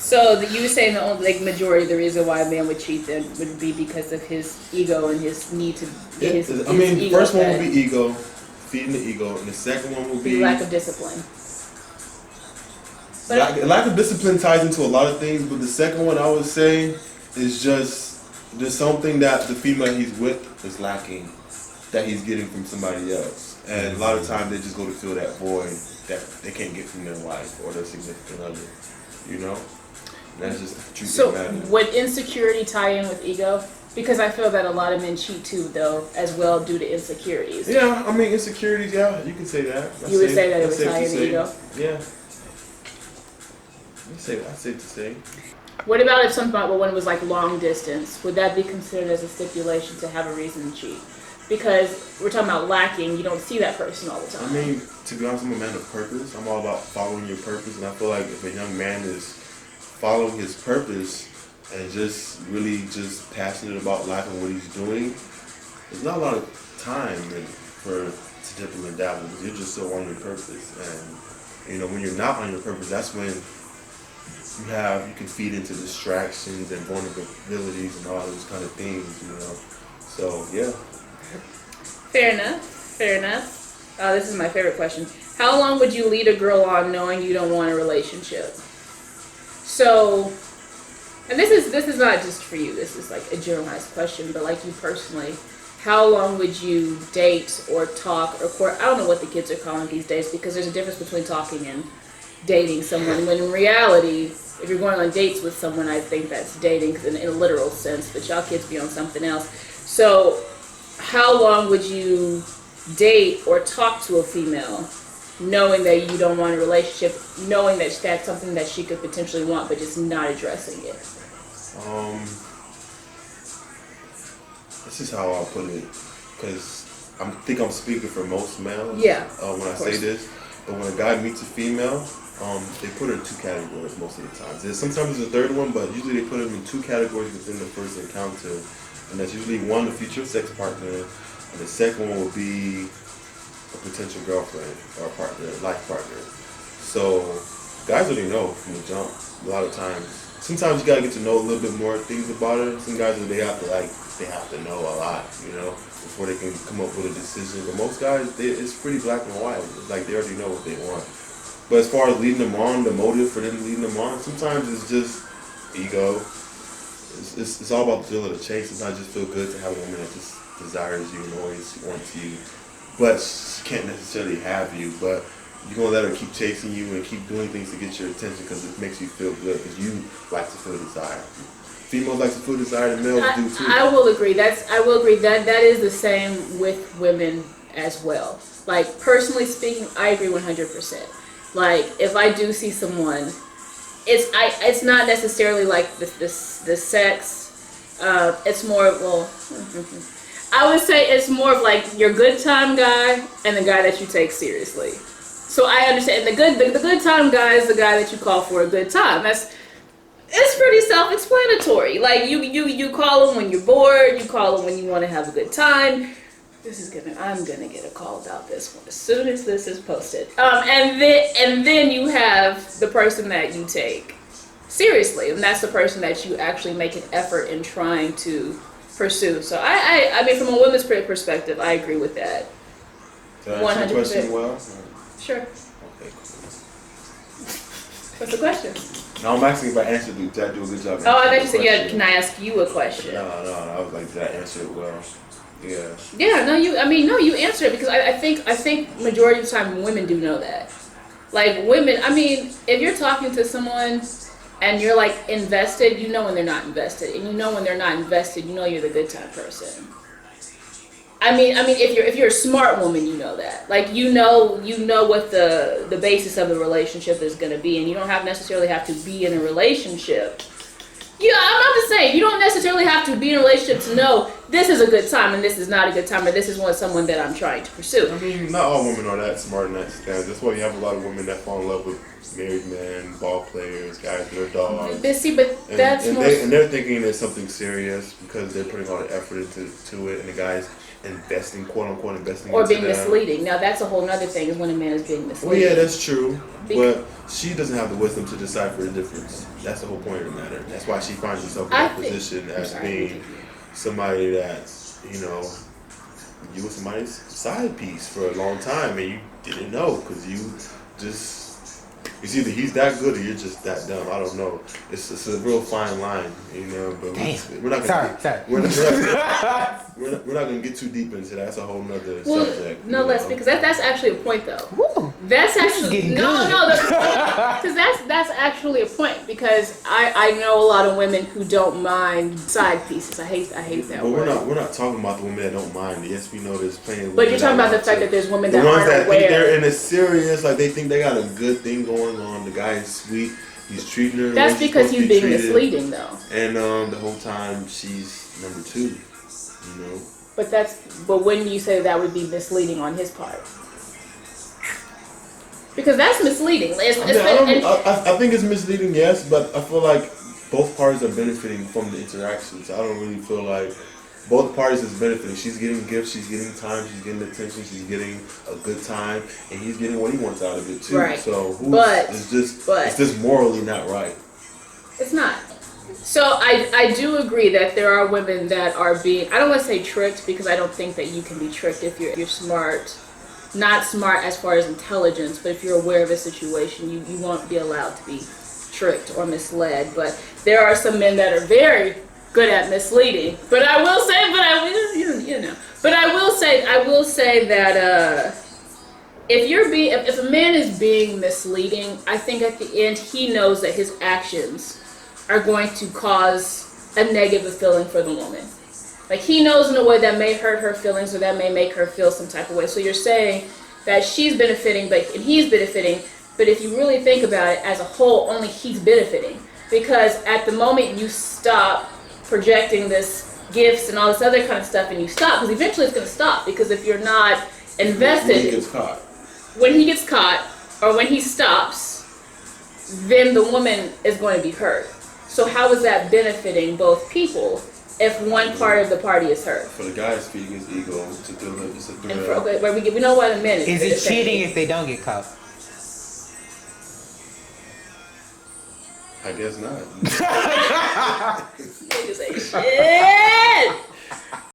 So you were saying the only like majority of the reason why a man would cheat then would be because of his ego and his need to get his I mean, the ego first one fed. would be ego, feeding the ego, and the second one would be Lack of discipline. lack of discipline ties into a lot of things, but the second one I would say is just there's something that the female he's with is lacking that he's getting from somebody else, and a lot of times they just go to fill that void that they can't get from their wife or their significant other, you know. And that's just the truth So of the matter. would insecurity tie in with ego? Because I feel that a lot of men cheat too, though, as well due to insecurities. Yeah, I mean insecurities. Yeah, you can say that. You would say that it would tie in ego. Yeah. I'd say to say. What about if when it was like long distance? Would that be considered as a stipulation to have a reason to cheat? Because we're talking about lacking, you don't see that person all the time. I mean, to be honest, I'm a man of purpose. I'm all about following your purpose, and I feel like if a young man is following his purpose and just really just passionate about life and what he's doing, there's not a lot of time for to dibble and dabble because you're just so on your purpose. And you know, when you're not on your purpose, that's when you can feed into distractions and vulnerabilities and all those kind of things, you know. So yeah. Fair enough. This is my favorite question. How long would you lead a girl on knowing you don't want a relationship? So, and this is not just for you. This is like a generalized question, but like you personally, how long would you date or talk or court? I don't know what the kids are calling these days because there's a difference between talking and dating someone. When in reality, if you're going on dates with someone, I think that's dating in a literal sense, but y'all kids be on something else. So, how long would you date or talk to a female knowing that you don't want a relationship, knowing that that's something that she could potentially want, but just not addressing it? This is how I'll put it, because I think I'm speaking for most males. Yeah. When I say this, but when a guy meets a female, they put her in two categories most of the time. Sometimes there's a third one, but usually they put them in two categories within the first encounter. And that's usually one, the future sex partner, and the second one will be a potential girlfriend or a partner, life partner. So guys already know from the jump a lot of times. Sometimes you gotta get to know a little bit more things about her. Some guys they have to know a lot, you know, before they can come up with a decision. But most guys, it's pretty black and white. It's like they already know what they want. But as far as leading them on, the motive for them leading them on, sometimes it's just ego. It's all about the thrill of the chase. Sometimes it just feel good to have a woman that just desires you and always wants you, but she can't necessarily have you. But you're gonna let her keep chasing you and keep doing things to get your attention because it makes you feel good because you like to feel desire. Females like to feel desire, and males do too. I will agree. That is the same with women as well. Like personally speaking, I agree 100%. Like if I do see someone. It's not necessarily like the sex. It's more I would say it's more of like your good time guy and the guy that you take seriously. So I understand the good time guy is the guy that you call for a good time. It's pretty self-explanatory. Like you call him when you're bored. You call him when you want to have a good time. I'm gonna get a call about this one as soon as this is posted. And then you have the person that you take seriously, and that's the person that you actually make an effort in trying to pursue. So I mean, from a woman's perspective, I agree with that. 100%. Well, sure. Okay, cool. What's the question? No, I'm asking if I answered it. Did I do a good job? Oh, I thought you said, yeah, can I ask you a question? No. I was like, did I answer it well? Yeah. Yeah, no, you answered it because I think majority of the time women do know that. Like women, I mean, if you're talking to someone and you're like invested, you know when they're not invested, and you know when they're not invested, you know you're the good time person. I mean, if you're a smart woman, you know that. Like you know what the basis of the relationship is going to be, and you don't necessarily have to be in a relationship. Yeah, I'm not just saying you don't necessarily have to be in a relationship to know this is a good time and this is not a good time, or this is someone that I'm trying to pursue. I mean, not all women are that smart and that standard. That's why you have a lot of women that fall in love with married men, ball players, guys that are dogs. They're thinking it's something serious because they're putting all the effort into it, and the guys investing, quote unquote, investing or into being them. misleading. Now that's a whole nother thing is when a man is being Well, misleading. yeah, that's true. But she doesn't have the wisdom to decipher the difference. That's the whole point of the matter. That's why she finds herself in that position as being somebody that's, you know, you were somebody's side piece for a long time and you didn't know because you just, it's either he's that good or you're just that dumb. I don't know. It's a real fine line, you know. But we're not gonna we're not gonna get too deep into that. That's a whole nother subject. No, let's because that's actually a point though. Woo. That's actually because that's actually a point because I know a lot of women who don't mind side pieces. I hate that but word. we're not talking about the women that don't mind. Yes, we know there's plenty of women. But you're talking about the fact that there's women that ones aren't that aware. think they're in a serious, like they think they got a good thing going on. The guy is sweet. He's treating her. That's because he's being misleading though. And the whole time she's number 2. You know. But when you say that would be misleading on his part. Because that's misleading. I think it's misleading, yes, but I feel like both parties are benefiting from the interactions. I don't really feel like both parties is benefiting. She's getting gifts, she's getting time, she's getting attention, she's getting a good time, and he's getting what he wants out of it too. Right. So it's just morally not right. It's not. So I do agree that there are women that are being, I don't want to say tricked because I don't think that you can be tricked if you're smart. Not smart as far as intelligence, but if you're aware of a situation, you won't be allowed to be tricked or misled. But there are some men that are very good at misleading. But I will say that if a man is being misleading, I think at the end he knows that his actions are going to cause a negative feeling for the woman. Like he knows in a way that may hurt her feelings or that may make her feel some type of way. So you're saying that she's benefiting, and he's benefiting. But if you really think about it as a whole, only he's benefiting. Because at the moment you stop projecting this gifts and all this other kind of stuff and you stop, because eventually it's going to stop. Because if you're not invested, when he gets caught or when he stops, then the woman is going to be hurt. So how is that benefiting both people? If one part of the party is hurt. For the guy, it's feeding his ego. It's a thrill. We know why the men is it cheating if they don't get caught? I guess not. Niggas ain't shit.